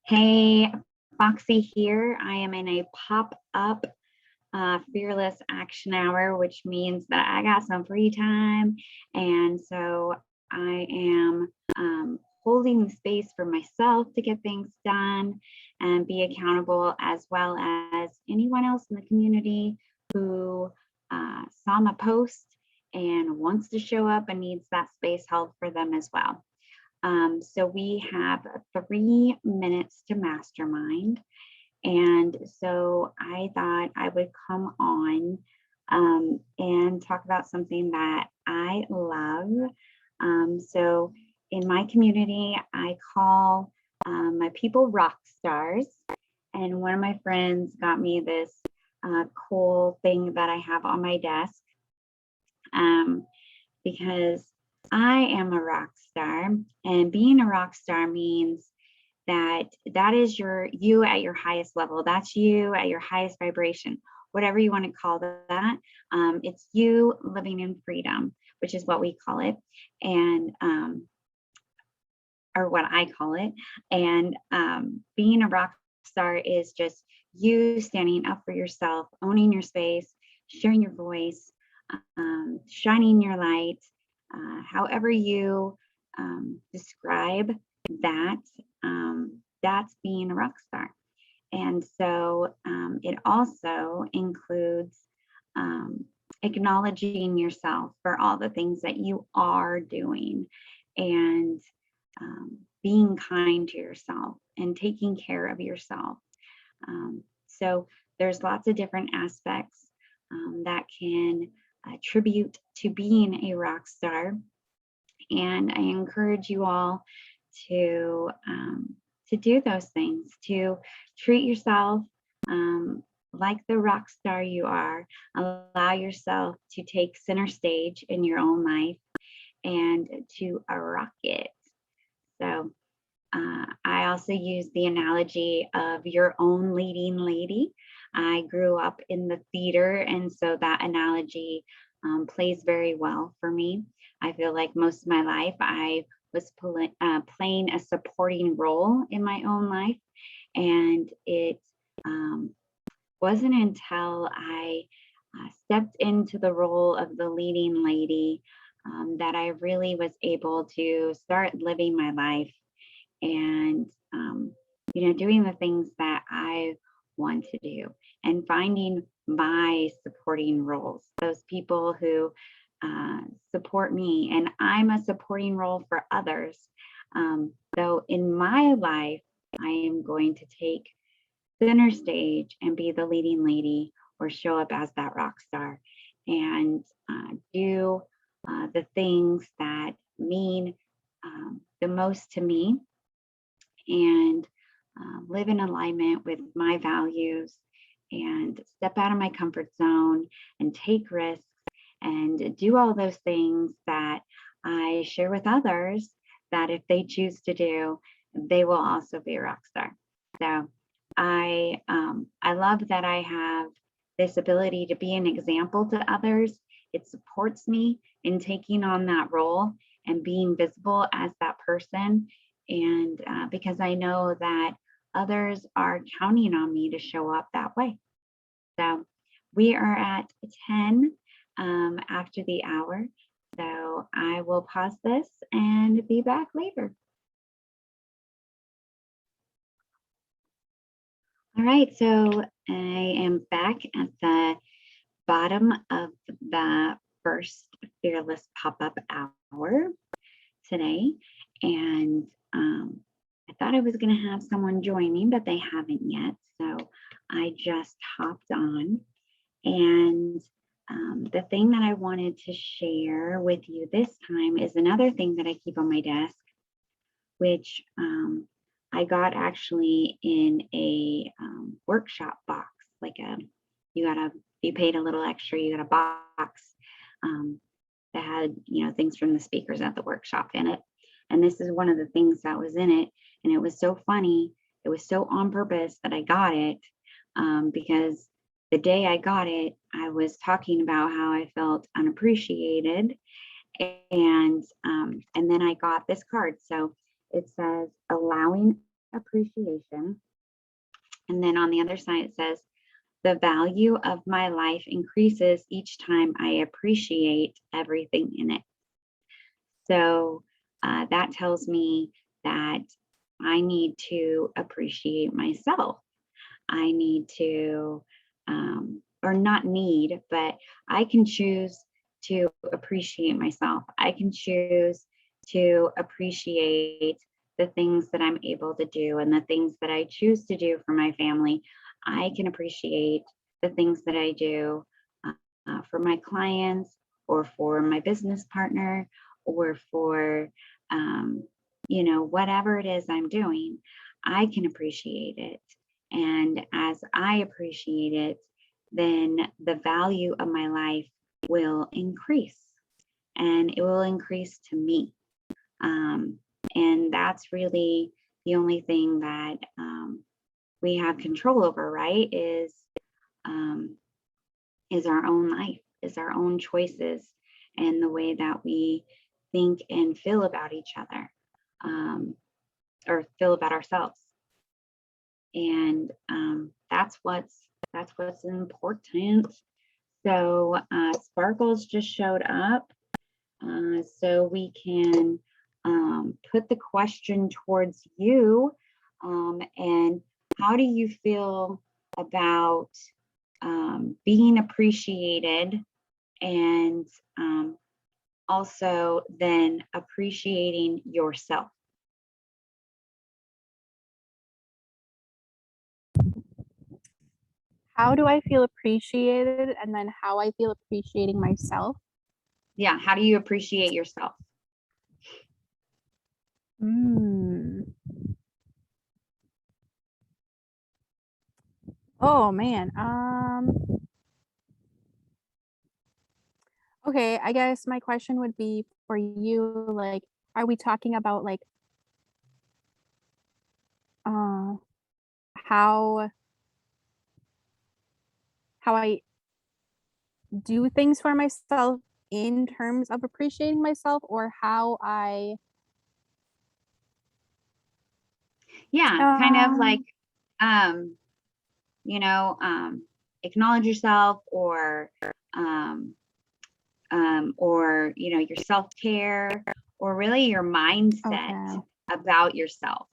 Hey, Foxy here. I am in a pop-up fearless action hour, which means that I got some free time. And so I am holding space for myself to get things done and be accountable, as well as anyone else in the community who saw my post and wants to show up and needs that space held for them as well. So we have 3 minutes to mastermind. And so I thought I would come on and talk about something that I love. So in my community, I call my people rock stars. And one of my friends got me this cool thing that I have on my desk because I am a rock star, and being a rock star means that is you at your highest level. That's you at your highest vibration, whatever you want to call that. It's you living in freedom, which is what we call it, and or what I call it. And being a rock star is just you standing up for yourself, owning your space, sharing your voice, shining your light, however you describe that, that's being a rock star. And so it also includes acknowledging yourself for all the things that you are doing, and being kind to yourself and taking care of yourself. So there's lots of different aspects that can attribute to being a rock star. And I encourage you all to do those things, to treat yourself like the rock star you are. Allow yourself to take center stage in your own life and to rock it. So I also use the analogy of your own leading lady. I grew up in the theater, and so that analogy plays very well for me. I feel like most of my life I was playing a supporting role in my own life, and it wasn't until I stepped into the role of the leading lady that I really was able to start living my life and doing the things that I want to do, and finding my supporting roles, those people who support me, and I'm a supporting role for others. So in my life, I am going to take center stage and be the leading lady, or show up as that rock star, and do the things that mean the most to me, and live in alignment with my values, and step out of my comfort zone and take risks and do all those things that I share with others, that if they choose to do, they will also be a rock star. So I love that I have this ability to be an example to others. It supports me in taking on that role and being visible as that person. And because I know that others are counting on me to show up that way. So we are at 10 after the hour. So I will pause this and be back later. All right, so I am back at the bottom of the first Fearless pop-up hour today. And I thought I was going to have someone join me, but they haven't yet. So I just hopped on. And the thing that I wanted to share with you this time is another thing that I keep on my desk, which I got actually in a workshop box. Like you paid a little extra, you got a box that had things from the speakers at the workshop in it. And this is one of the things that was in it. And it was so funny. It was so on purpose that I got it, because the day I got it, I was talking about how I felt unappreciated. And then I got this card. So it says, allowing appreciation. And then on the other side, it says, the value of my life increases each time I appreciate everything in it. So that tells me that I need to appreciate myself. I need to, or not need, but I can choose to appreciate myself. I can choose to appreciate the things that I'm able to do and the things that I choose to do for my family. I can appreciate the things that I do for my clients or for my business partner or for, whatever it is I'm doing. I can appreciate it. And as I appreciate it, then the value of my life will increase and it will increase to me. And that's really the only thing that we have control over, right? Is our own life, is our own choices, and the way that we think and feel about each other, or feel about ourselves. And that's what's important. So Sparkles just showed up, so we can put the question towards you. And how do you feel about being appreciated, and also then appreciating yourself? How do I feel appreciated, and then how I feel appreciating myself? Yeah, how do you appreciate yourself? Oh man. Okay, I guess my question would be for you, like, are we talking about like uh how I do things for myself in terms of appreciating myself, or how I Yeah, kind of like um acknowledge yourself, or your self-care, or really your mindset okay. about yourself.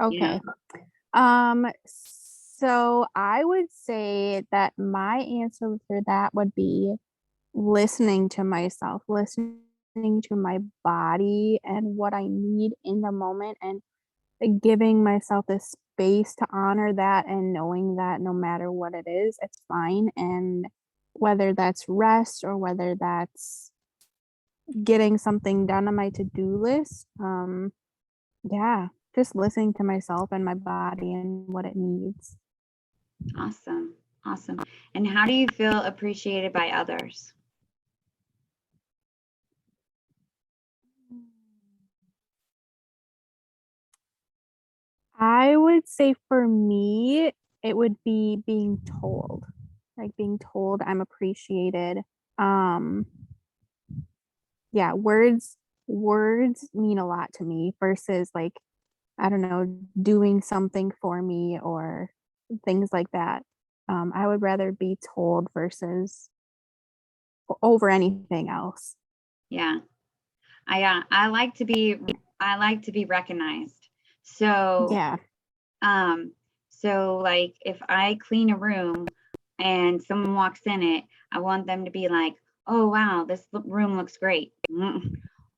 Okay. So I would say that my answer for that would be listening to myself, listening to my body and what I need in the moment, and giving myself the space to honor that, and knowing that no matter what it is, it's fine. And whether that's rest or whether that's getting something done on my to-do list, yeah, just listening to myself and my body and what it needs. Awesome. Awesome. And how do you feel appreciated by others? I would say for me, it would be being told, like being told I'm appreciated. Um, yeah, words mean a lot to me versus like, I don't know, doing something for me or things like that. I would rather be told versus over anything else. Yeah. I like to be recognized. So Yeah. um like if I clean a room and someone walks in it, I want them to be like, "Oh wow, this room looks great."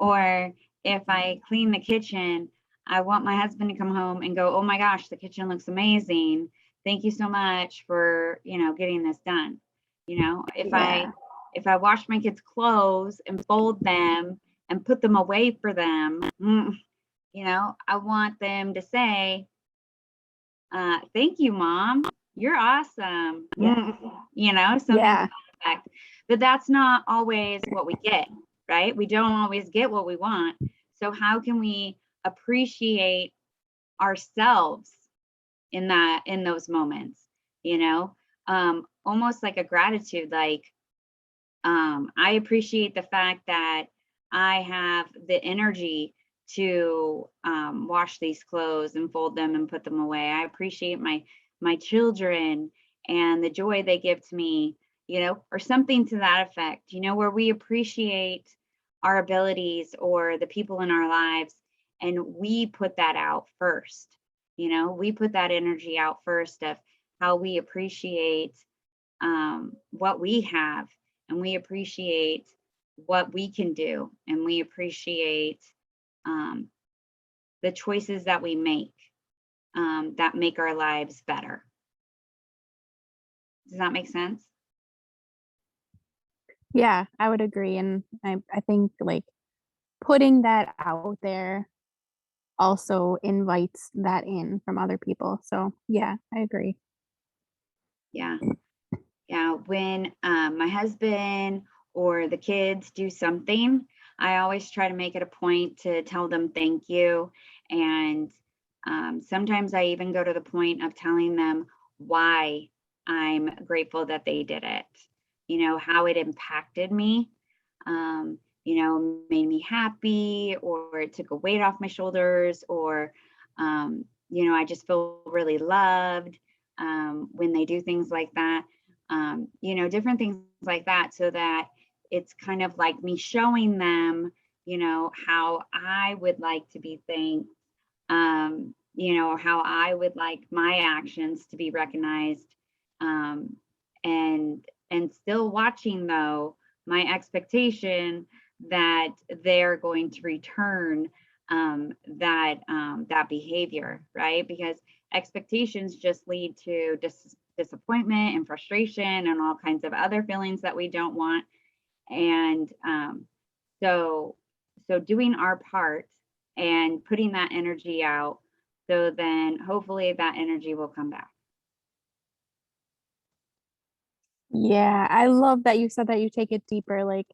Or if I clean the kitchen, I want my husband to come home and go, "Oh my gosh, the kitchen looks amazing. Thank you so much for, getting this done." If I Yeah. if I wash my kids' clothes and fold them and put them away for them, I want them to say, "Thank you, Mom. You're awesome." Yeah. Something to Yeah. that effect. But that's not always what we get, right? We don't always get what we want. So how can we appreciate ourselves in those moments? Almost like a gratitude, like I appreciate the fact that I have the energy to wash these clothes and fold them and put them away. I appreciate my children and the joy they give to me, or something to that effect, where we appreciate our abilities or the people in our lives, and we put that out first. We put that energy out first of how we appreciate what we have, and we appreciate what we can do, and we appreciate um, the choices that we make that make our lives better. Does that make sense? Yeah, I would agree, and I think, like, putting that out there also invites that in from other people, so, yeah, I agree. Yeah. Yeah, when my husband or the kids do something, I always try to make it a point to tell them thank you. And sometimes I even go to the point of telling them why I'm grateful that they did it, how it impacted me, made me happy, or it took a weight off my shoulders, or, I just feel really loved when they do things like that, different things like that, so that it's kind of like me showing them, how I would like to be thanked, how I would like my actions to be recognized, um, and still watching though my expectation that they're going to return that behavior, right? Because expectations just lead to disappointment and frustration and all kinds of other feelings that we don't want. And so so doing our part and putting that energy out, so then hopefully that energy will come back. Yeah, I love that you said that you take it deeper, like,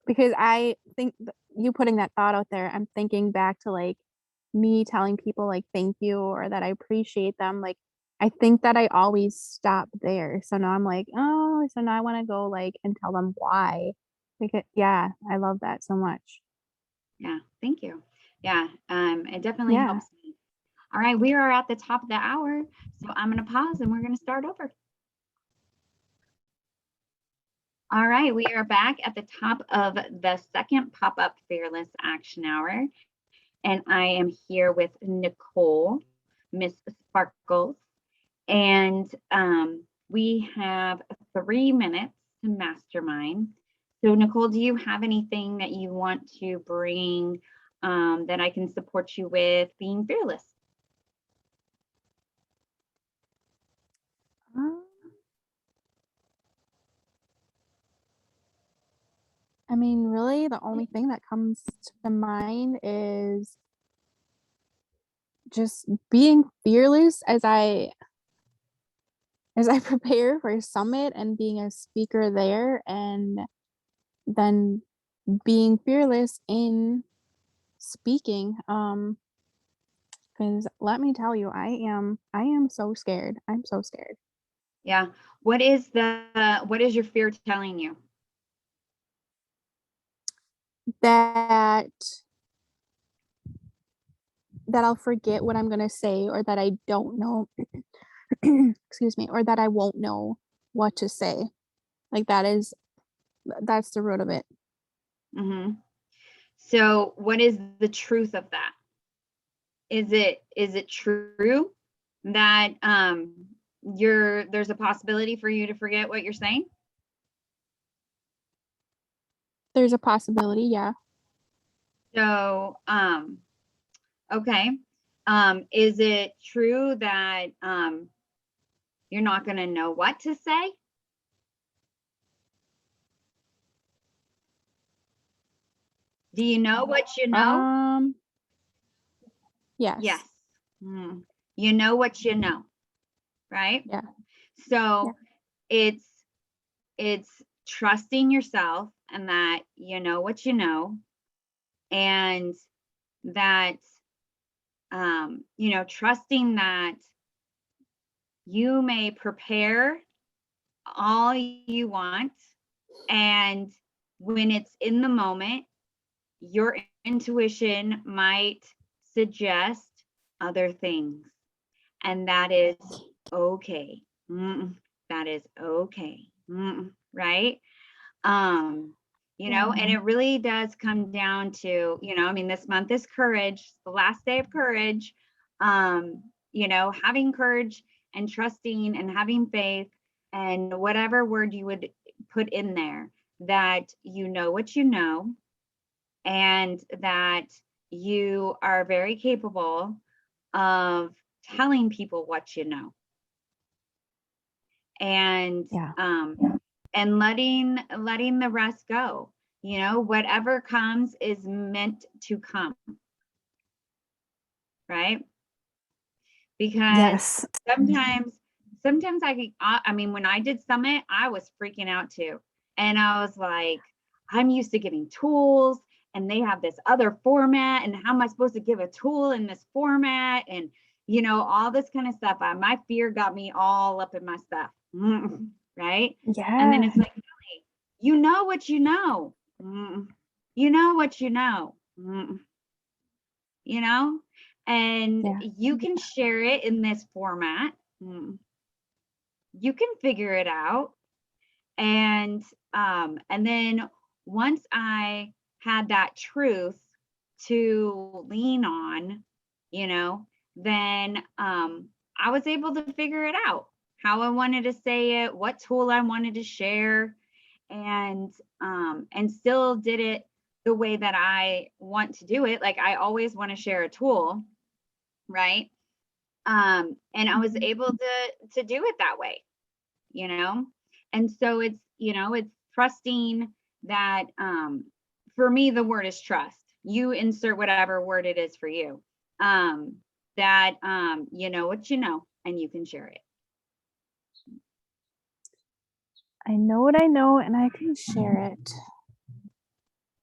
because I think you putting that thought out there, I'm thinking back to, like, me telling people, like, "Thank you," or that I appreciate them, like, I think that I always stop there, so now I'm like, "Oh," so now I wanna go, like, and tell them why. Yeah, I love that so much. Yeah, thank you. Yeah, it definitely Yeah. helps me. All right, we are at the top of the hour, so I'm going to pause and we're going to start over. All right, we are back at the top of the second pop up Fearless Action Hour, and I am here with Nicole, Miss Sparkles, and we have 3 minutes to mastermind. So, Nicole, do you have anything that you want to bring that I can support you with being fearless? Um, I mean, really, the only thing that comes to mind is just being fearless as I prepare for a summit and being a speaker there, and then being fearless in speaking. Because let me tell you, I am so scared. I'm so scared Yeah. What is your fear telling you? that I'll forget what I'm gonna say, or that I don't know excuse me, or that I won't know what to say. Like that's the root of it. Hmm. So, what is the truth of that? Is it true that there's a possibility for you to forget what you're saying? There's a possibility, yeah. So, okay. Is it true that you're not going to know what to say? Do you know what you know? Um, Yes. yes. Mm. You know what you know, right? Yeah, yeah. So it's it's trusting yourself and that you know what you know, and that trusting that you may prepare all you want, and when it's in the moment, your intuition might suggest other things, and that is okay. That is okay. Right? Um, and Yeah. it really does come down to, I mean, this month is courage, the last day of courage. Having courage and trusting and having faith, and whatever word you would put in there, that you know what you know, and that you are very capable of telling people what you know, and Yeah. and letting the rest go. Whatever comes is meant to come, right? Because Yes. sometimes sometimes I mean, when I did Summit, I was freaking out too. And I was like, I'm used to giving tools, and they have this other format, and how am I supposed to give a tool in this format, and all this kind of stuff. My fear got me all up in my stuff. Right? And then Yeah. it's like, you know what you know. You know what you know. You know, and Yeah. you can share it in this format. You can figure it out. And then once I had that truth to lean on, you know, then I was able to figure it out, how I wanted to say it, what tool I wanted to share, and still did it the way that I want to do it. Like, I always want to share a tool, right? And I was Mhm. able to do it that way, you know? And so it's trusting that, for me, the word is trust. You insert whatever word it is for you. Um, that you know what you know, and you can share it. I know what I know and I can share it.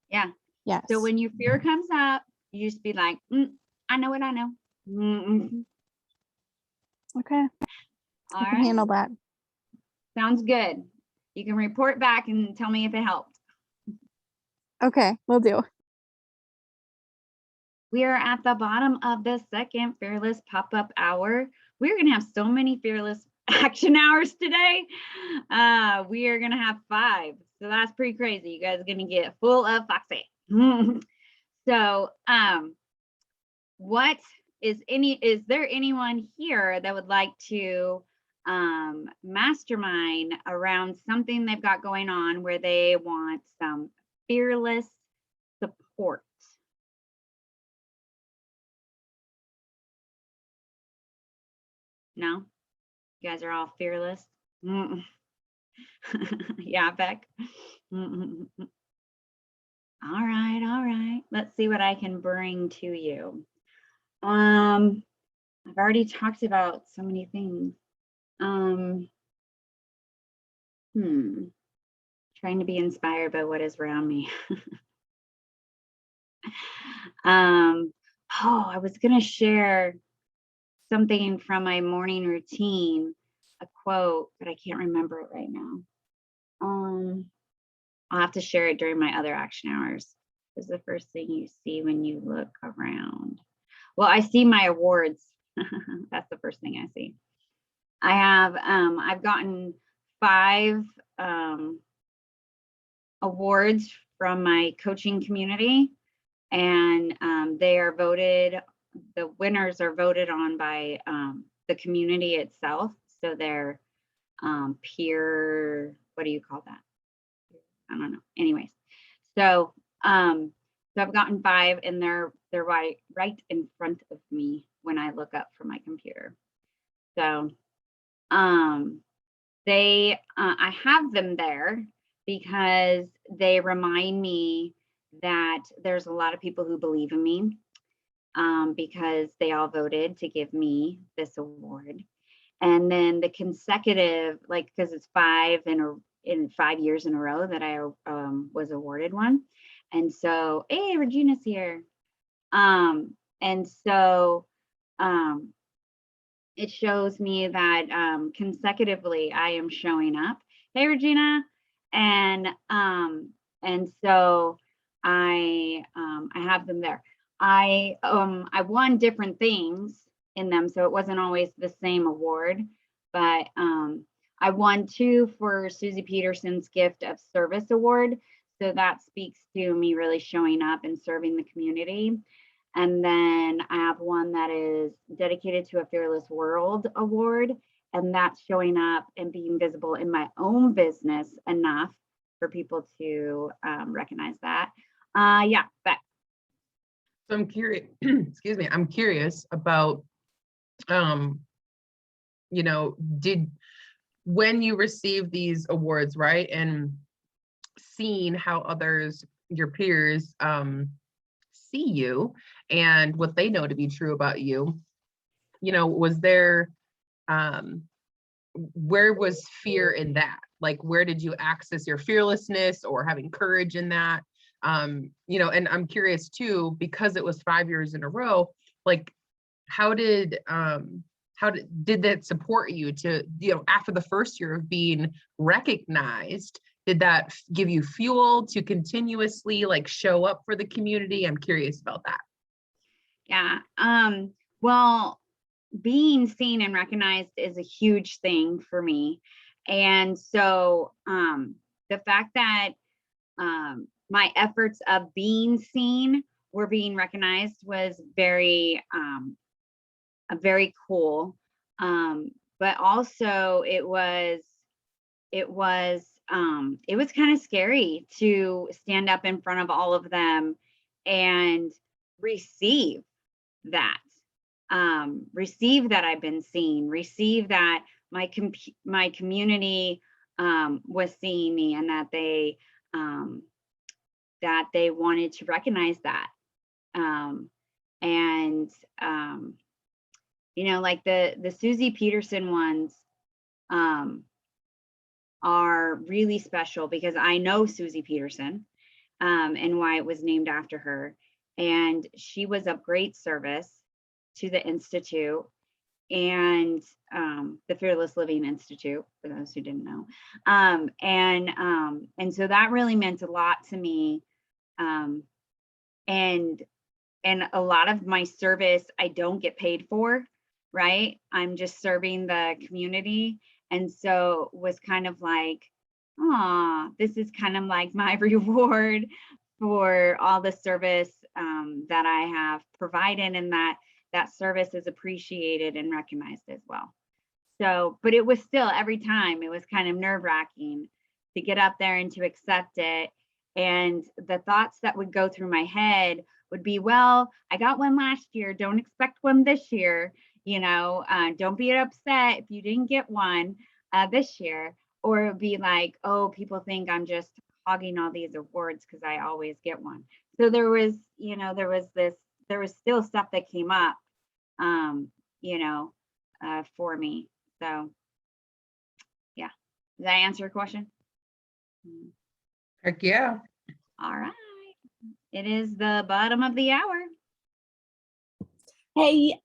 Yeah. So Yes. when your fear comes up, you just be like, I know what I know. Okay. All I can right. handle that. Sounds good. You can report back and tell me if it helped. Okay, will do. We are at the bottom of the second Fearless Pop-Up Hour. We're going to have so many Fearless action hours today. We are going to have 5. So that's pretty crazy. You guys are going to get full of Foxy. So, is there anyone here that would like to mastermind around something they've got going on where they want some fearless support? No? You guys are all fearless? Mm. Yeah, Beck. Mm. All right, all right. Let's see what I can bring to you. I've already talked about so many things. Um, Trying to be inspired by what is around me. um, I was gonna share something from my morning routine, a quote, but I can't remember it right now. I'll have to share it during my other action hours. Is the first thing you see when you look around? Well, I see my awards. That's the first thing I see. I've gotten 5 awards from my coaching community, and the winners are voted on by the community itself. So they're peer, what do you call that? I don't know. Anyways, so I've gotten 5, and they're right in front of me when I look up from my computer. So um I have them there because they remind me that there's a lot of people who believe in me, because they all voted to give me this award. And then the consecutive, like, because it's 5 years in a row that I was awarded one. And so, hey, Regina's here. And so um, it shows me that consecutively I am showing up. Hey, Regina. And so I have them there. I won different things in them, so it wasn't always the same award, but I won 2 for Susie Peterson's Gift of Service Award. So that speaks to me really showing up and serving the community. And then I have one that is dedicated to a Fearless World Award, and that's showing up and being visible in my own business enough for people to recognize that. Yeah, but So I'm curious, excuse me, I'm curious about, you know, when you receive these awards, right, and seeing how others, your peers, see you and what they know to be true about you, you know, was there, where was fear in that? Like, where did you access your fearlessness or having courage in that? You know, and I'm curious too, because it was 5 years in a row, like, how did that support you to, you know, after the first year of being recognized, did that give you fuel to continuously like show up for the community? I'm curious about that. yeah. Well, being seen and recognized is a huge thing for me. And so the fact that my efforts of being seen were being recognized was very cool. But also it was kind of scary to stand up in front of all of them and receive that. Receive that I've been seen, receive that my community was seeing me, and that they wanted to recognize that. And you know, like the Susie Peterson ones are really special because I know Susie Peterson and why it was named after her. And she was of great service to the Institute and the Fearless Living Institute, for those who didn't know. And so that really meant a lot to me. And a lot of my service I don't get paid for, right? I'm just serving the community. And so was kind of like, this is kind of like my reward for all the service that I have provided, and that service is appreciated and recognized as well. So, but it was still, every time, it was kind of nerve-wracking to get up there and to accept it. And the thoughts that would go through my head would be, well, I got one last year, don't expect one this year. You know, don't be upset if you didn't get one this year. Or it would be like, oh, people think I'm just hogging all these awards because I always get one. So there was still stuff that came up, you know, for me. So yeah, does that answer your question? Heck yeah. All right. It is the bottom of the hour. Hey,